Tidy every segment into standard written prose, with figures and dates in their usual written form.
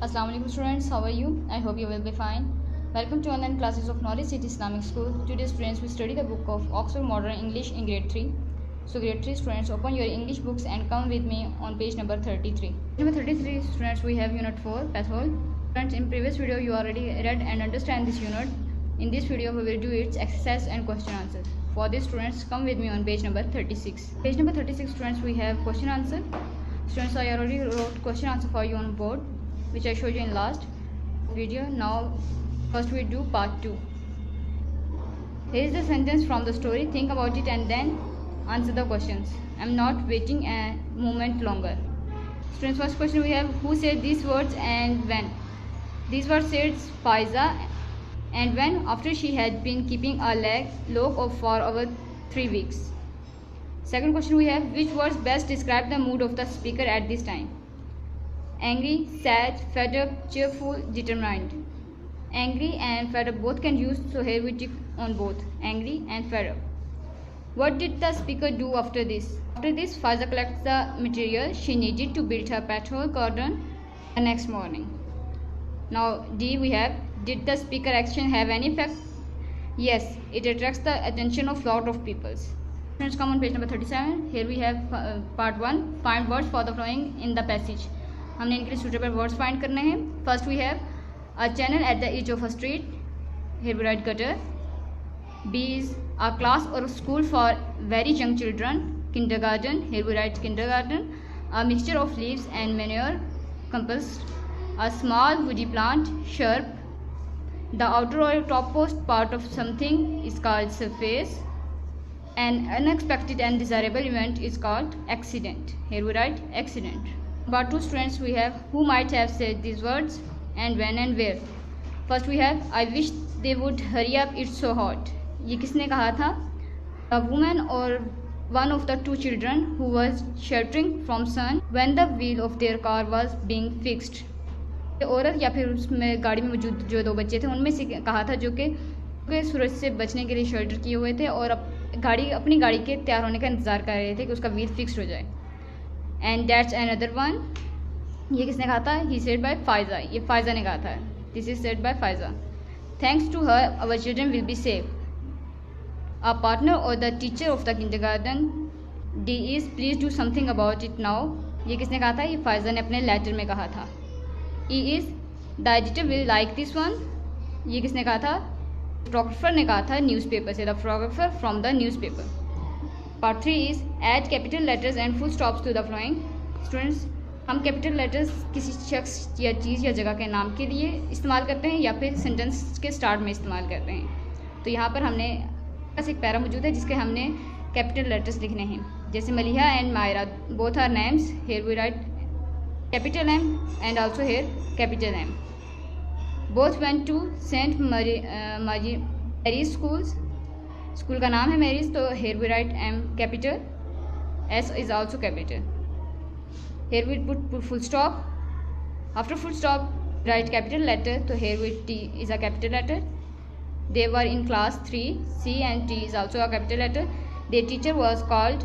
Assalamu alaikum students, how are you? I hope you will be fine. Welcome to online classes of Norwich City Islamic School. Today students we study the book of Oxford Modern English in grade 3. So grade 3 students, open your English books and come with me on page number 33. Number 33 students, we have unit 4 pathol. Students, in previous video you already read and understand this unit. In this video we will do its exercise and question answer. For this students, come with me on page number 36. Page number 36 students, we have question answer. Students, I already wrote question answer for you on board, which I showed you in last video. Now first we do part 2. Here is the sentence from the story. Think about it and then answer the questions. I am not waiting a moment longer. Students, first question we have, who said these words and when? These words said Faiza, and when? After she had been keeping a log of for over 3 weeks. Second question we have, which words best describe the mood of the speaker at this time? Angry, sad, fed up, cheerful, determined. Angry and fed up both can use, so here we tick on both, angry and fed up. What did the speaker do after this? After this, Faiza collects the material she needed to build her patrol cordon the next morning. Now D we have, did the speaker action have any effect? Yes, it attracts the attention of lot of people. Friends, come on page number 37. Here we have part 1, find words for the following in the passage. हमने इनके लिए suitable words find करने हैं. First we have a channel at the edge of a street. Here we write gutter. B is a class or a school for very young children. Kindergarten. Here we write kindergarten. A mixture of leaves and manure. Compost. A small woody plant. Shrub. The outer or topmost part of something is called surface. An unexpected and desirable event is called accident. Here we write accident. Part 2 students, we have who might have said these words and when and where. First we have, I wish they would hurry up, it's so hot. ये किसने कहा था? A woman or one of the two children who was sheltering from sun when the wheel of their car was being fixed. औरत या फिर उसमें गाड़ी में मौजूद जो 2 बच्चे थे उनमें से कहा था जो कि सूरज से बचने के लिए शेल्टर किए हुए थे और अपनी गाड़ी के तैयार होने का इंतज़ार कर रहे थे कि उसका व्हील फिक्स्ड हो जाए. एंड दैट्स अनदर वन, ये किसने कहा था? ही सेड बाय फाइजा, ये फाइजा ने कहा था. This is said by Faiza. Thanks to her our children will be safe. A partner और the teacher of the kindergarten. D is please do something about it now, ये किसने कहा था? ये फाइजा ने अपने लेटर में कहा था. E is the editor will like this one, ये किसने कहा था? फोटोग्राफर ने कहा था न्यूज़पेपर से. The photographer from the newspaper. Part 3 is add capital letters and full stops to the following. Students, हम कैपिटल लेटर्स किसी शख्स या चीज़ या जगह के नाम के लिए इस्तेमाल करते हैं या फिर सेंटेंस के स्टार्ट में इस्तेमाल करते हैं. तो यहाँ पर हमने बस एक पैरा मौजूद है जिसके हमने कैपिटल लेटर्स लिखने हैं. जैसे Maliha and Myra both are names. Here we write capital M and also here capital M. Both went to Saint Mary's schools. School का नाम है मैरीज, तो here we write M capital, S is also capital. Here we put full stop. After full stop write capital letter, तो here we T is a capital letter. They were in class 3. C and T is also a capital letter. Their teacher was called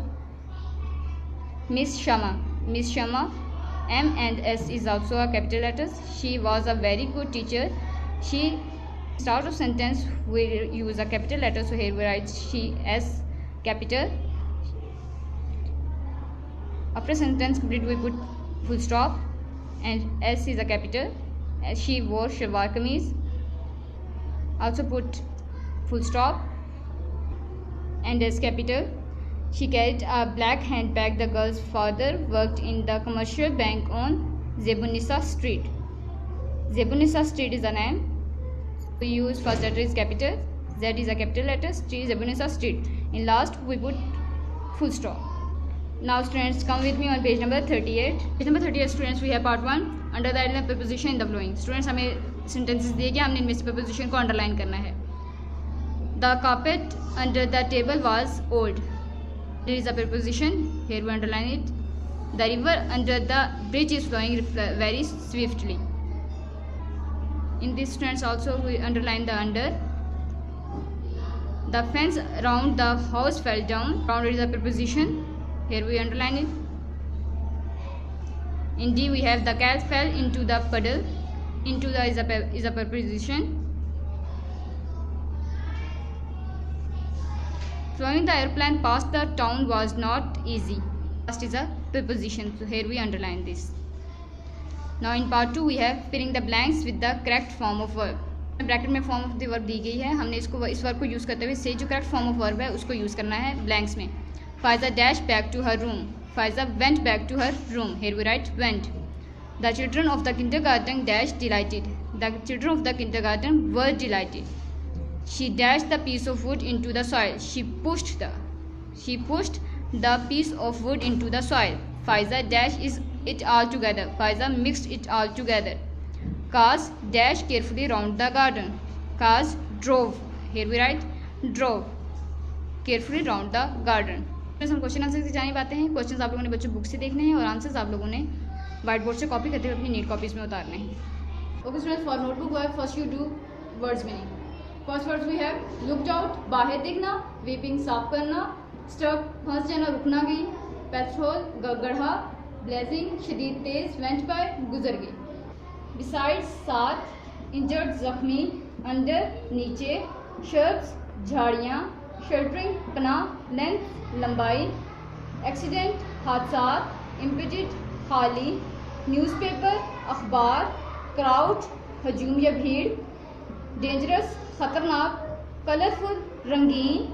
miss Sharma. Miss Sharma. M and S is also a capital letters. She was a very good teacher. She start of sentence we use a capital letter, so here we write she s capital. After sentence complete we put full stop and s is a capital. She wore shalwar kameez, also put full stop and s capital. She carried a black handbag. The girl's father worked in the commercial bank on Zebunisa Street. Zebunisa Street is a name. We use first letter is capital, Z is a capital letter, T is Zebunisa Street. In last we put full stop. Now students, come with me on page number 38. Page number 38 students, we have part 1 under the heading preposition in the following. Students, हमें sentences दिए गए, हमने इनमें से preposition को underline करना है. The carpet under the table was old. There is a preposition, here we underline it. The river under the bridge is flowing very swiftly. In this students also we underline the under. The fence around the house fell down. Round is a preposition. Here we underline it. In D we have the cat fell into the puddle. Into the is a preposition. Flying the airplane past the town was not easy. Past is a preposition, so here we underline this. Now in part 2 we have filling the blanks with the correct form of verb. Bracket में form of the verb दी गई है, हमने इसको इस verb को use करते हुए से जो करेक्ट फॉर्म ऑफ वर्ब है उसको यूज़ करना है ब्लैंक्स में. Faiza dash back to her room. Faiza went back to her room. Here we write went. The children of the kindergarten dash delighted. The children of the kindergarten were delighted. She dash the piece of wood into the soil. She pushed the piece of wood into the soil. Faiza dash is it all together. Faiza mixed it all together. Kaz dash carefully round the garden. Kaz drove. Here we write drove carefully round the garden. हम question answer से जाने पाते हैं. Questions आप लोगों ने बच्चों book से देखने हैं और आंसर्स आप लोगों ने व्हाइट बोर्ड से कॉपी करते हुए अपनी नीट कॉपीज में उतारने हैं. Okay students, for notebook work first you do words meaning. First words we have looked out, बाहर देखना. वीपिंग, साफ करना. स्टक, फंस जाना, रुकना गई. पेट्रोल, गढ़ा. ब्लेजिंग, शदीद तेज. वेंट बाय, गुजर गई. बिसाइड्स, साथ. इंजर्ड, जख्मी. अंडर, नीचे. शर्ब्स, झाड़ियाँ. शेल्टरिंग, पनाह. लेंथ, लंबाई. एक्सीडेंट, हादसात. इम्पिटेड, खाली. न्यूज़पेपर, अखबार. क्राउड, हजूम या भीड़. डेंजरस, खतरनाक. कलरफुल, रंगीन.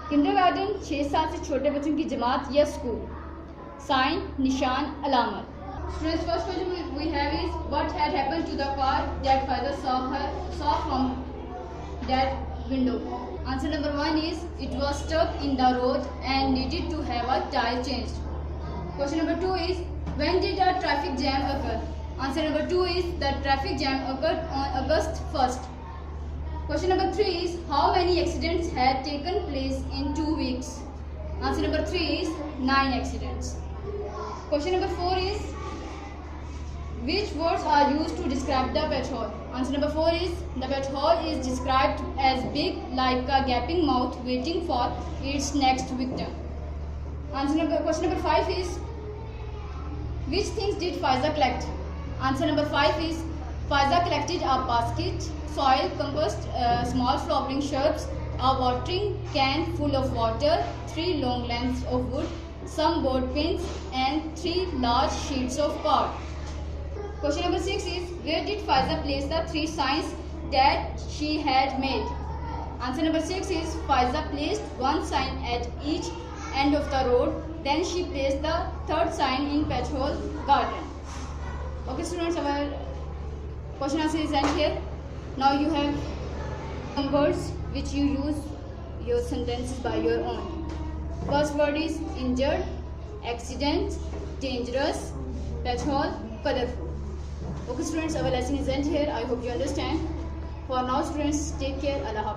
किंडरगार्टन, 6 साल से छोटे बच्चों की जमात या स्कूल. साइन, निशान, अलामत. Students, first question we have is what had happened to the car that Faiza saw from that window. Answer number 1 is it was stuck in the road and needed to have a tire changed. Question number 2 is when did a traffic jam occur? Answer number 2 is the traffic jam occurred on August 1st. Question number 3 is how many accidents had taken place in 2 weeks? Answer number 3 is 9 accidents. Question number 4 is which words are used to describe the petrol? Answer number 4 is the petrol is described as big like a gaping mouth waiting for its next victim. Question number 5 is which things did Faiza collect? Answer number 5 is Faiza collected a basket, soil, compost, small flowering shrubs, a watering can full of water, 3 long lengths of wood, some board pins and 3 large sheets of cord. Question number 6 is where did Faiza place the 3 signs that she had made? Answer number 6 is Faiza placed 1 sign at each end of the road, then she placed the 3rd sign in petrol garden. Okay students, our question answer is end here. Now you have some words which you use your sentences by your own. First word is injured, accident, dangerous, petrol, colorful. Okay students, our lesson is end here. I hope you understand. For now students, take care. Allah Hafiz.